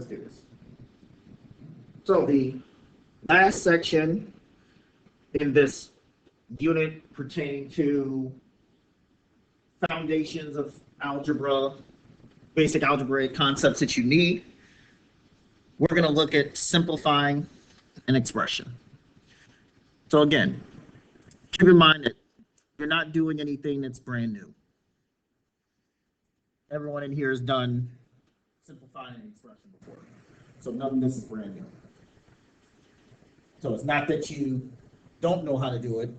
let's do this. So the last section in this unit pertaining to foundations of algebra, basic algebraic concepts that you need, we're going to look at simplifying an expression. So again, keep in mind that you're not doing anything that's brand new. Everyone in here has done simplifying an expression before. So none of this is brand new. So it's not that you don't know how to do it.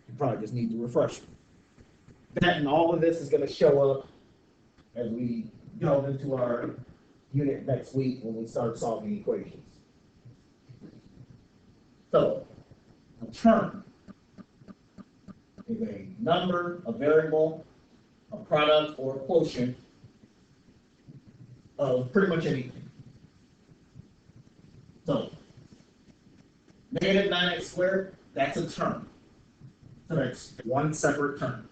You probably just need to refresh it. That and all of this is going to show up as we delve into our unit next week when we start solving equations. So a term is a number, a variable, a product, or a quotient of pretty much anything. So negative 9x squared, that's a term. So that's one separate term.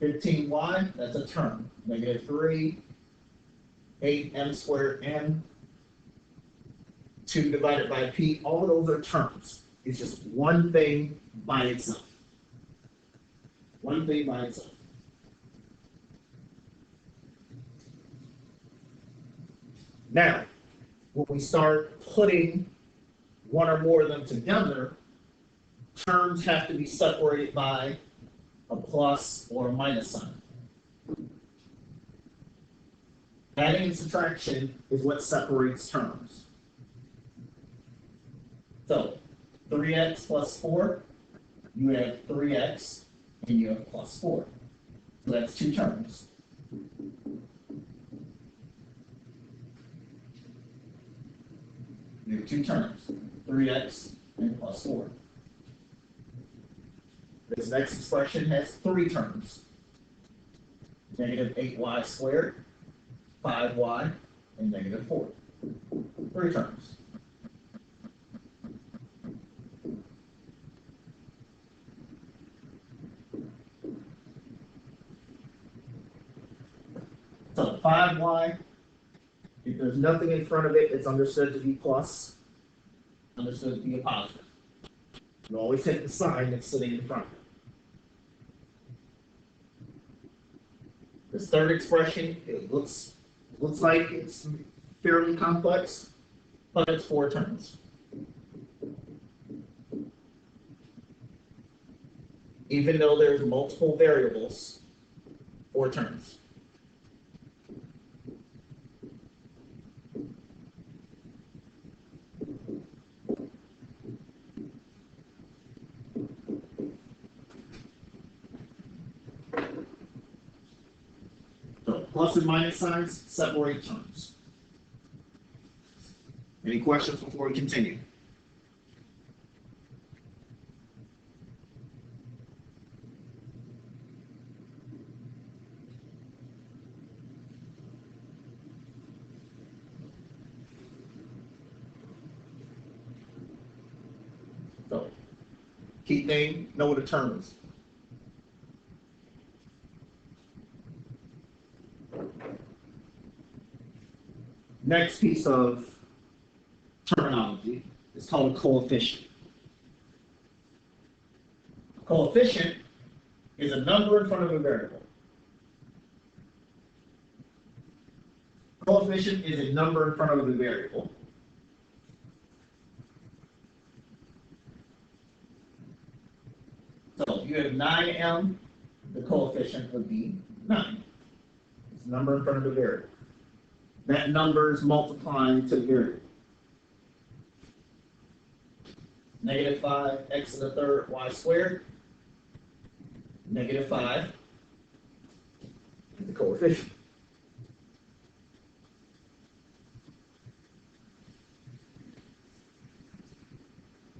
15y, that's a term. Negative 3, 8m squared n, 2 divided by p, all of those are terms. It's just one thing by itself. One thing by itself. Now, when we start putting one or more of them together, terms have to be separated by a plus or a minus sign. Adding and subtraction is what separates terms. So 3x plus 4, you have 3x and you have plus 4. So that's two terms. You have two terms, 3x and plus 4. This next expression has three terms. Negative 8y squared, 5y, and negative 4. Three terms. So 5y, if there's nothing in front of it, it's understood to be plus, understood to be a positive. You always take the sign that's sitting in front of it. This third expression, it looks like it's fairly complex, but it's four terms. Even though there's multiple variables, four terms. Plus and minus signs separate terms. Any questions before we continue? So, keep name, know what a term is. Next piece of terminology is called a coefficient. A coefficient is a number in front of a variable. Coefficient is a number in front of a variable. So if you have 9m, the coefficient would be 9. It's a number in front of a variable. That number is multiplying to the variable. Negative 5x to the third y squared. Negative 5 is the coefficient.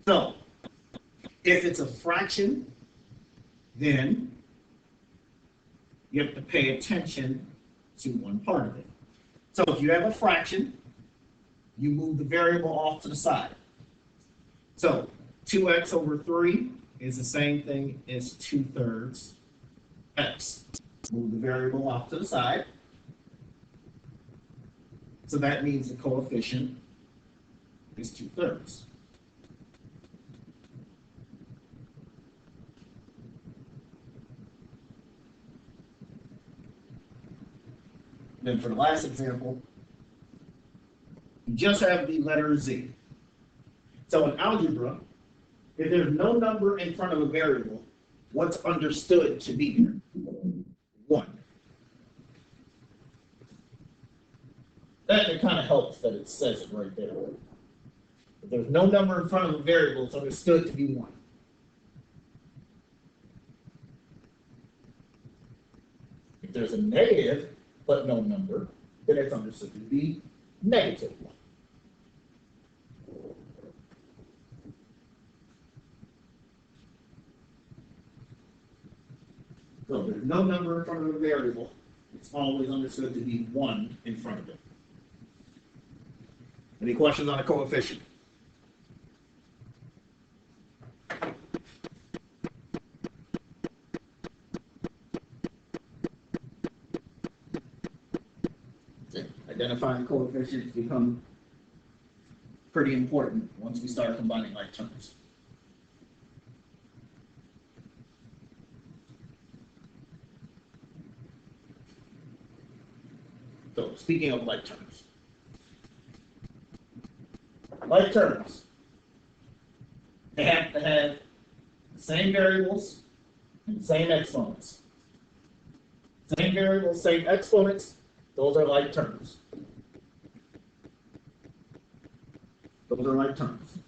So, if it's a fraction, then you have to pay attention to one part of it. So if you have a fraction, you move the variable off to the side. So 2x over 3 is the same thing as 2/3 x. Move the variable off to the side. So that means the coefficient is 2/3. Then for the last example, you just have the letter Z. So in algebra, if there's no number in front of a variable, what's understood to be there? 1. That it kind of helps that it says it right there. If there's no number in front of a variable, it's understood to be 1. If there's a negative, but no number, then it's understood to be -1. So if there's no number in front of a variable, it's always understood to be 1 in front of it. Any questions on a coefficient? Identifying coefficients become pretty important once we start combining like terms. So speaking of like terms, they have to have the same variables and same exponents. Same variables, same exponents, those are like terms. Those are like terms.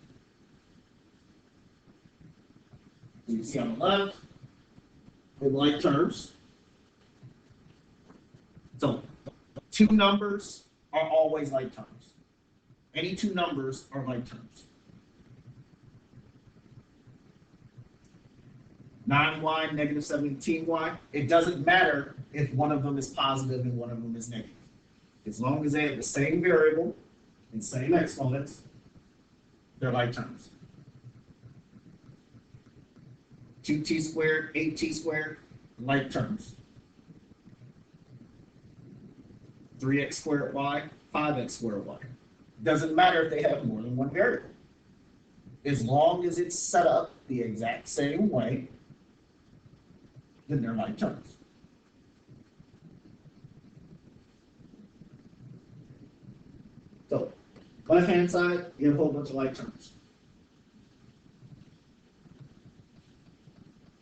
So you see on the left, we have like terms. So 2 numbers are always like terms. Any 2 numbers are like terms. 9y, -17y, it doesn't matter if one of them is positive and one of them is negative. As long as they have the same variable and same exponents, they're like terms. 2t squared, 8t squared, like terms. 3x squared y, 5x squared y. Doesn't matter if they have more than one variable. As long as it's set up the exact same way, then they're like terms. So, left-hand side, you have a whole bunch of like terms.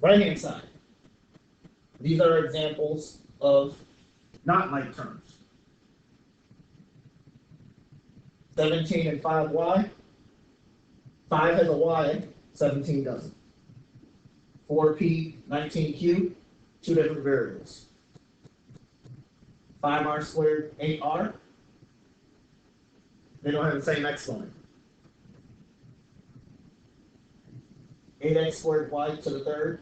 Right-hand side, these are examples of not like terms. 17 and 5y. 5 has a y, 17 doesn't. 4p, 19q, 2 different variables. 5r squared, 8r. They don't have the same exponent. 8x squared y to the third,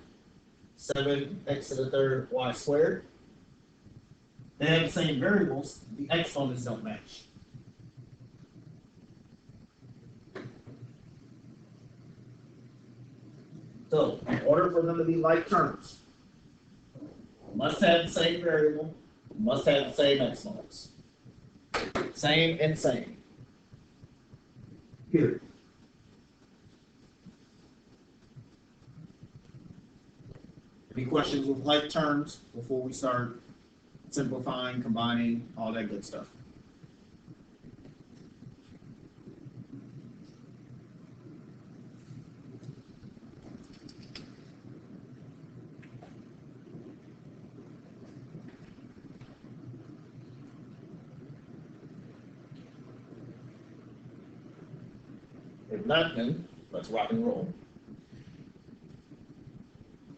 7x to the third y squared. They have the same variables, the exponents don't match. So, in order for them to be like terms, must have the same variable, must have the same exponents. Same and same. Period. Any questions with like terms before we start simplifying, combining, all that good stuff? If not, then let's rock and roll.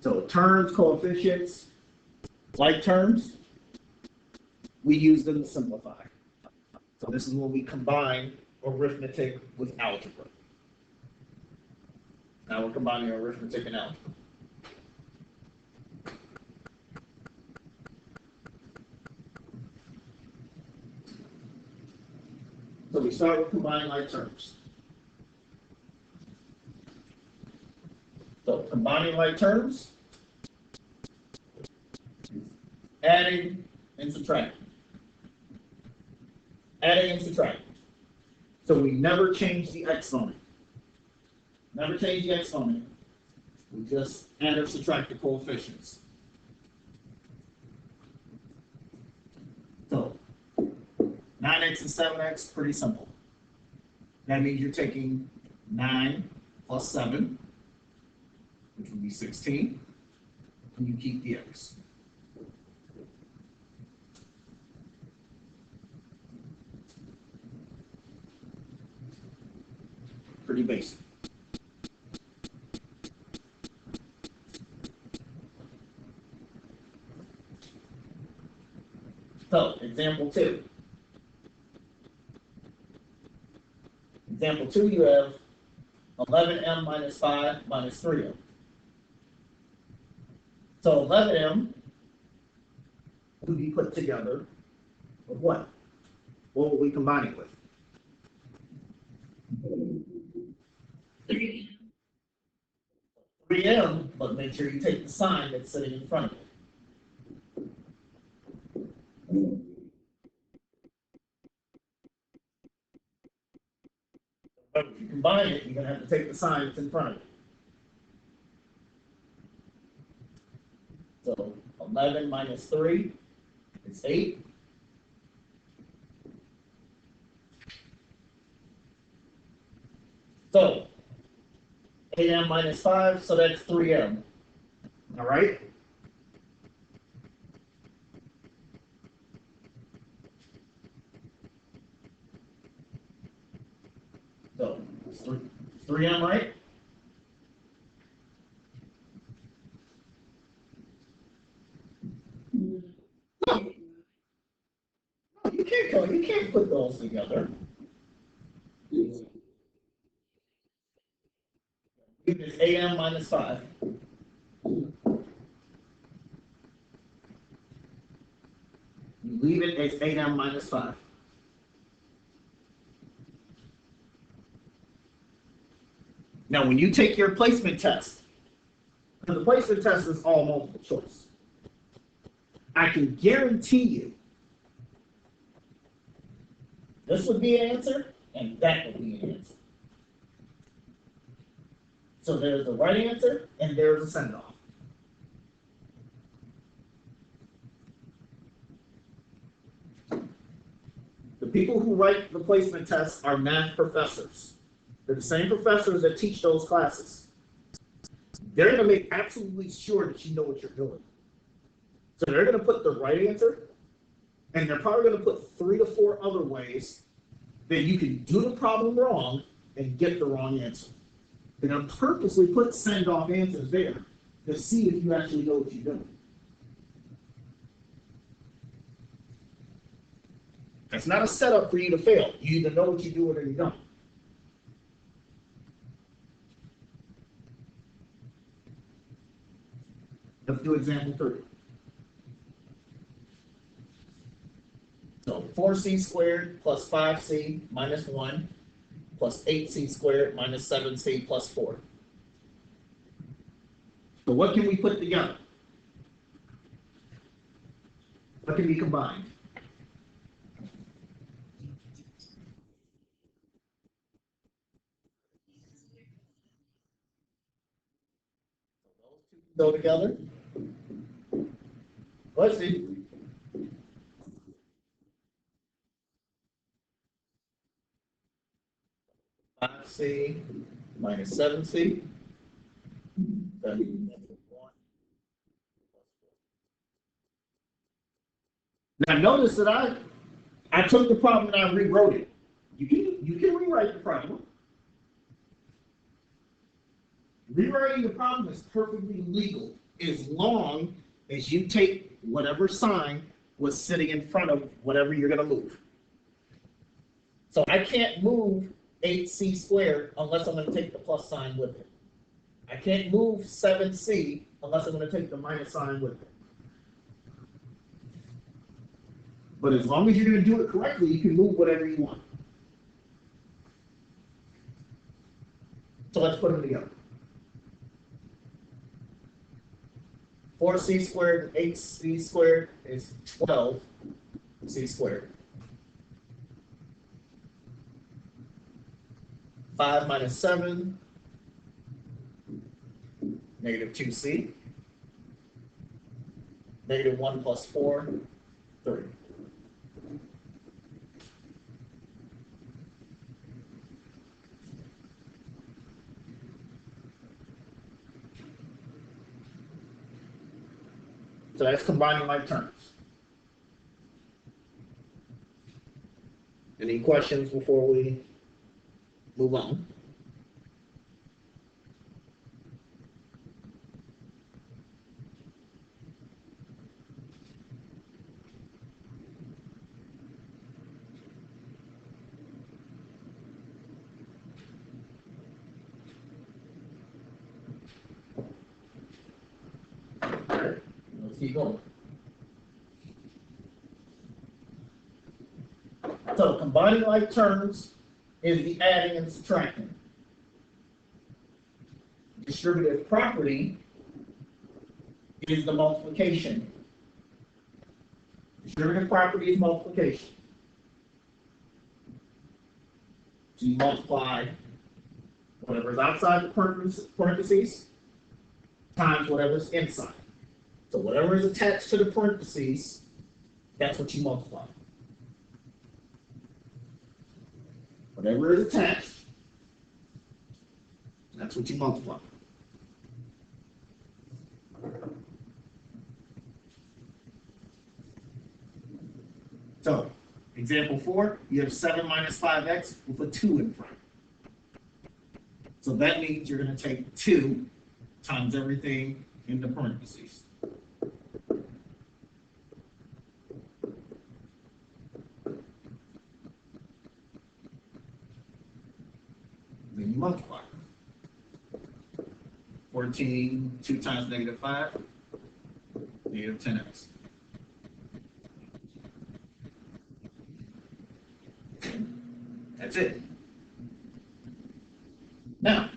So terms, coefficients, like terms, we use them to simplify. So this is when we combine arithmetic with algebra. Now we're combining arithmetic and algebra. So we start with combining like terms. So combining like terms, adding and subtracting. adding and subtracting. So we never change the exponent. Never change the exponent. We just add or subtract the coefficients. So 9x and 7x, pretty simple. That means you're taking 9 plus 7, which would be 16, and you keep the x. Pretty basic. So, example 2. Example 2, you have 11m minus 5 minus 3m. So 11m would be put together with what? What will we combine it with? 3m, but make sure you take the sign that's sitting in front of it. But if you combine it, you're going to have to take the sign that's in front of it. So 11 minus 3 is 8. So 8m minus 5, so that's 3m. All right? So it's 3m, right? No. You can't put those together. It's 8m minus 5. You leave it as 8m minus 5. Now, when you take your placement test, because the placement test is all multiple choice, I can guarantee you this would be an answer, and that would be an answer. So there's the right answer, and there's a send-off. The people who write the placement tests are math professors. They're the same professors that teach those classes. They're going to make absolutely sure that you know what you're doing. So they're going to put the right answer, and they're probably going to put 3 to 4 other ways that you can do the problem wrong and get the wrong answer. They're going to purposely put send-off answers there to see if you actually know what you're doing. That's not a setup for you to fail. You either know what you're doing or you don't. Let's do example 3. So 4c squared plus 5c minus 1 plus 8c squared minus 7c plus 4. So what can we put together? What can be combined? Go together. Let's see. Five C minus 7C. Now notice that I took the problem and I rewrote it. You can rewrite the problem. Rewriting the problem is perfectly legal as long as you take whatever sign was sitting in front of whatever you're going to move. So I can't move 8c squared unless I'm going to take the plus sign with it. I can't move 7c unless I'm going to take the minus sign with it. But as long as you're going to do it correctly, you can move whatever you want. So let's put them together. 4c squared and 8c squared is 12c squared. 5 minus 7, negative 2c. Negative 1 plus 4, 3. So that's combining like terms. Any questions before we move on? Let's keep going. So combining like terms is the adding and subtracting. Distributive property is the multiplication. Distributive property is multiplication. So you multiply whatever's outside the parentheses times whatever's inside. So whatever is attached to the parentheses, that's what you multiply. Whatever is attached, that's what you multiply. So, example 4, you have 7 minus 5x with a 2 in front. So that means you're going to take 2 times everything in the parentheses. Then you multiply. 14, 2 times negative 5, negative 10x. That's it. Now,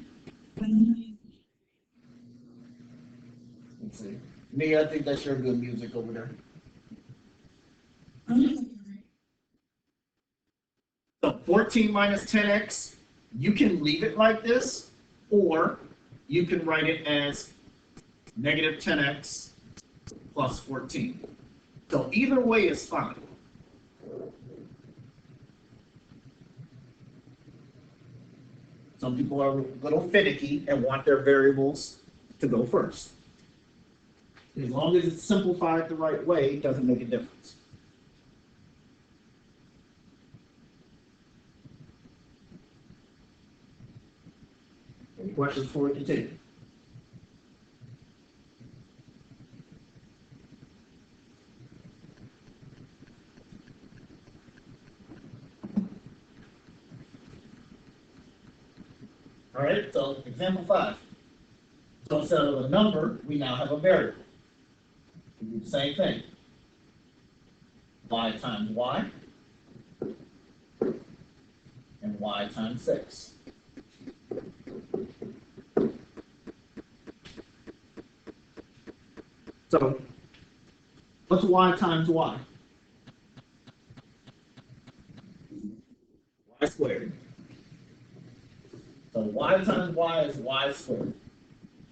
let's see. Mia, I think that's your good music over there. So 14 minus 10x, you can leave it like this, or you can write it as negative 10x plus 14. So either way is fine. Some people are a little finicky and want their variables to go first. As long as it's simplified the right way, it doesn't make a difference. Any questions before we continue? All right, so example 5. So instead of a number, we now have a variable. We do the same thing. Y times y, and y times 6. So, what's y times y? Y squared. So y times y is y squared,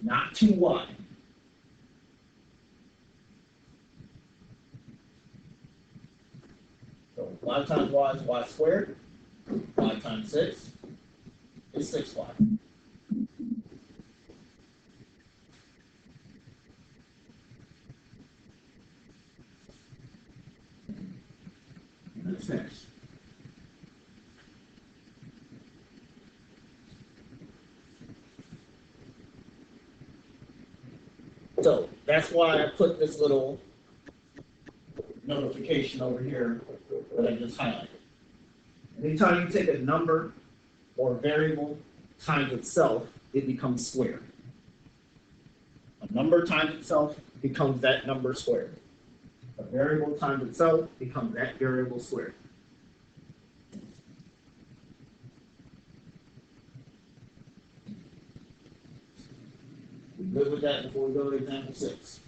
not 2y. So y times y is y squared, y times 6 is 6y. And that's finished. So that's why I put this little notification over here that I just highlighted. Anytime you take a number or a variable times itself, it becomes squared. A number times itself becomes that number squared. A variable times itself becomes that variable squared. We good with that before we go to example 6.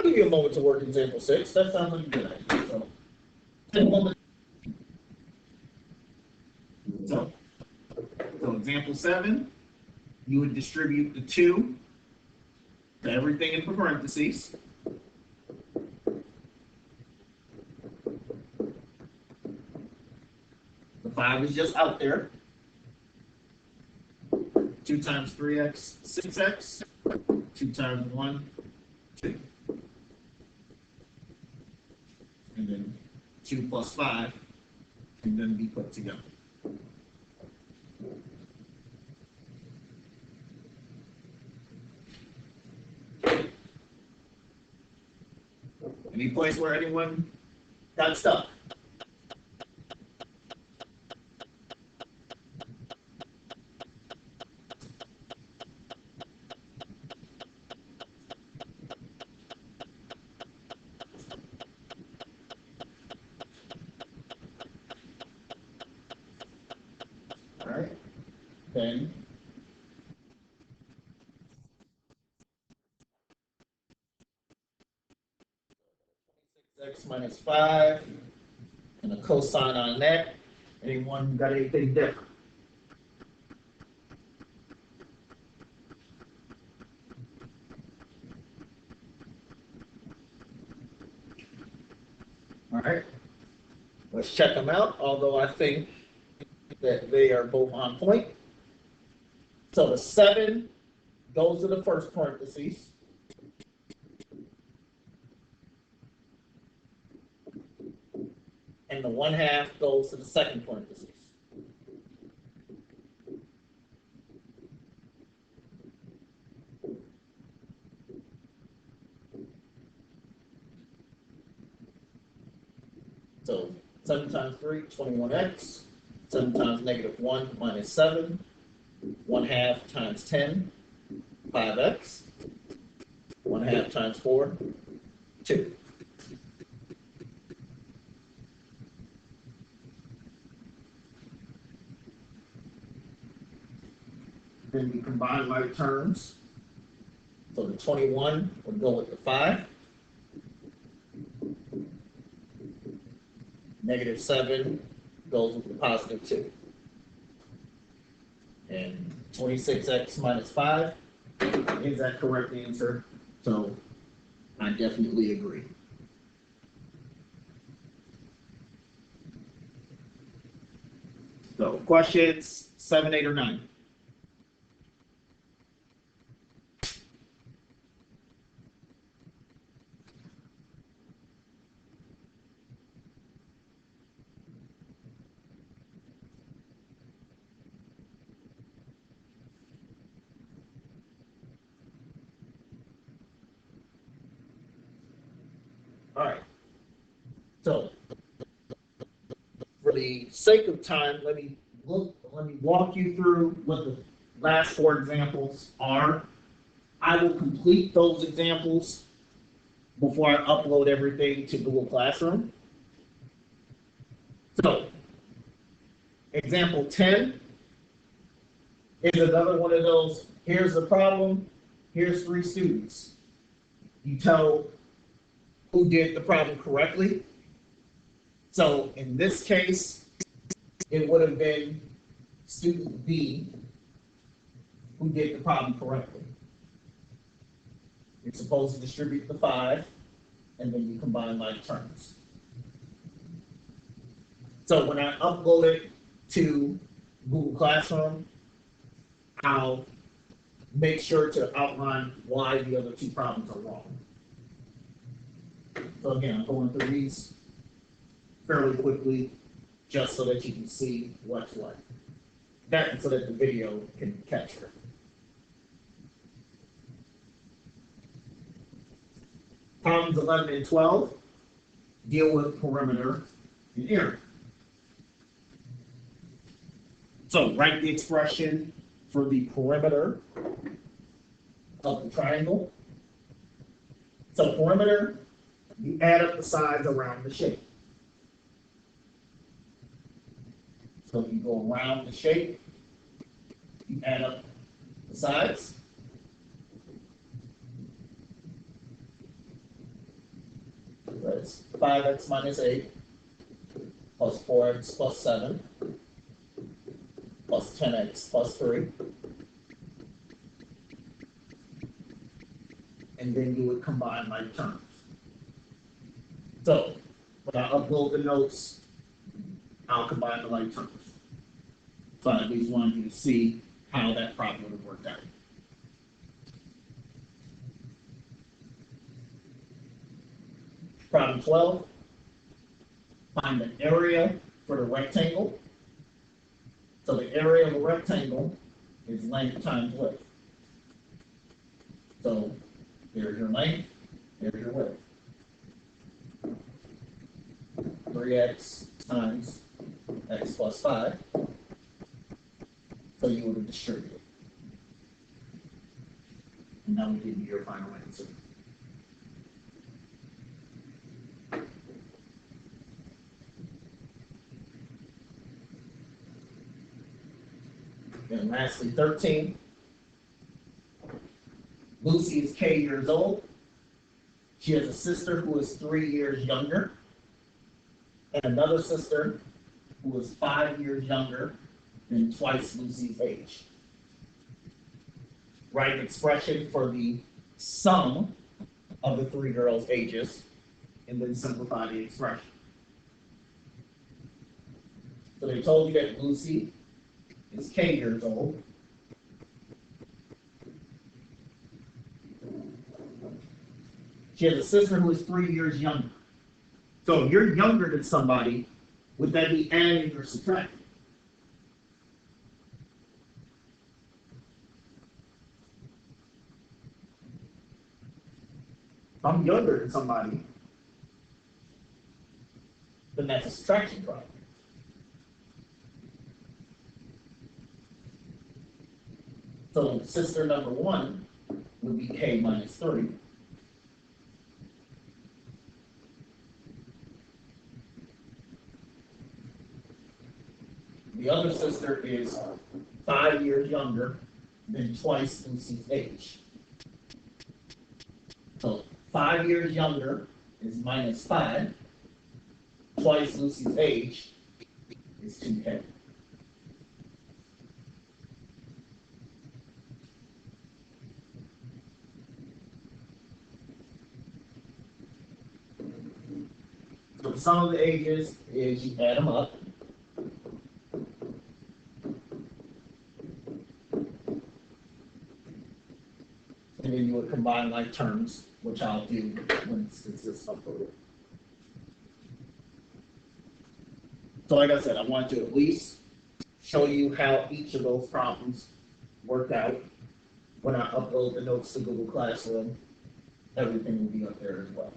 give you a moment to work example 6. That sounds like a good idea. So, take a moment. So example 7, you would distribute the 2 to everything in parentheses. The 5 is just out there. 2 times 3x, 6x. 2 times 1, 2. And then 2 plus 5 can then be put together. Any place where anyone got stuck? All right, then x minus 5 and a cosine on that. Anyone got anything different? All right, let's check them out, although I think that they are both on point. So the 7 goes to the first parentheses. And the 1/2 goes to the second parentheses. So 7 times 3, 21x. 7 times -1 minus 7. 1/2 times 10, 5x. 1/2 times 4, 2. Then we combine like terms. So the 21 would go with the 5. -7 goes with the +2. And 26x minus 5 is that correct answer? So I definitely agree. So questions 7, 8, or 9? All right. So for the sake of time, let me walk you through what the last 4 examples are. I will complete those examples before I upload everything to Google Classroom. So, example 10 is another one of those, here's the problem, here's 3 students. You tell who did the problem correctly. So, in this case, it would have been student B who did the problem correctly. You're supposed to distribute the 5, and then you combine like terms. So when I upload it to Google Classroom, I'll make sure to outline why the other 2 problems are wrong. So again, I'm going through these fairly quickly, just so that you can see what's what. That so that the video can capture it. Problems 11 and 12 deal with perimeter and area. So write the expression for the perimeter of the triangle. So perimeter, you add up the sides around the shape. So you go around the shape, you add up the sides. That's 5x minus 8 plus 4x plus 7 plus 10x plus 3. And then you would combine like terms. So when I upload the notes, I'll combine the like terms. So I at least wanted you to see how that problem would have worked out. Problem 12, find the area for the rectangle. So the area of a rectangle is length times width. So here's your length, here's your width. 3x times x plus 5. So you would have distributed. And that would give you your final answer. And lastly, 13. Lucy is K years old. She has a sister who is 3 years younger, and another sister who is 5 years younger than twice Lucy's age. Write an expression for the sum of the 3 girls' ages, and then simplify the expression. So they told you that Lucy is K years old. She has a sister who is 3 years younger. So if you're younger than somebody, would that be adding or subtracting? If I'm younger than somebody, then that's a subtraction problem. So sister number 1 would be K minus 3. The other sister is 5 years younger than twice Lucy's age. So 5 years younger is minus 5. Twice Lucy's age is 2K. So the sum of the ages is you add them up. And then you would combine like terms, which I'll do when it's this uploaded. So like I said, I wanted to at least show you how each of those problems worked out. When I upload the notes to Google Classroom, everything will be up there as well.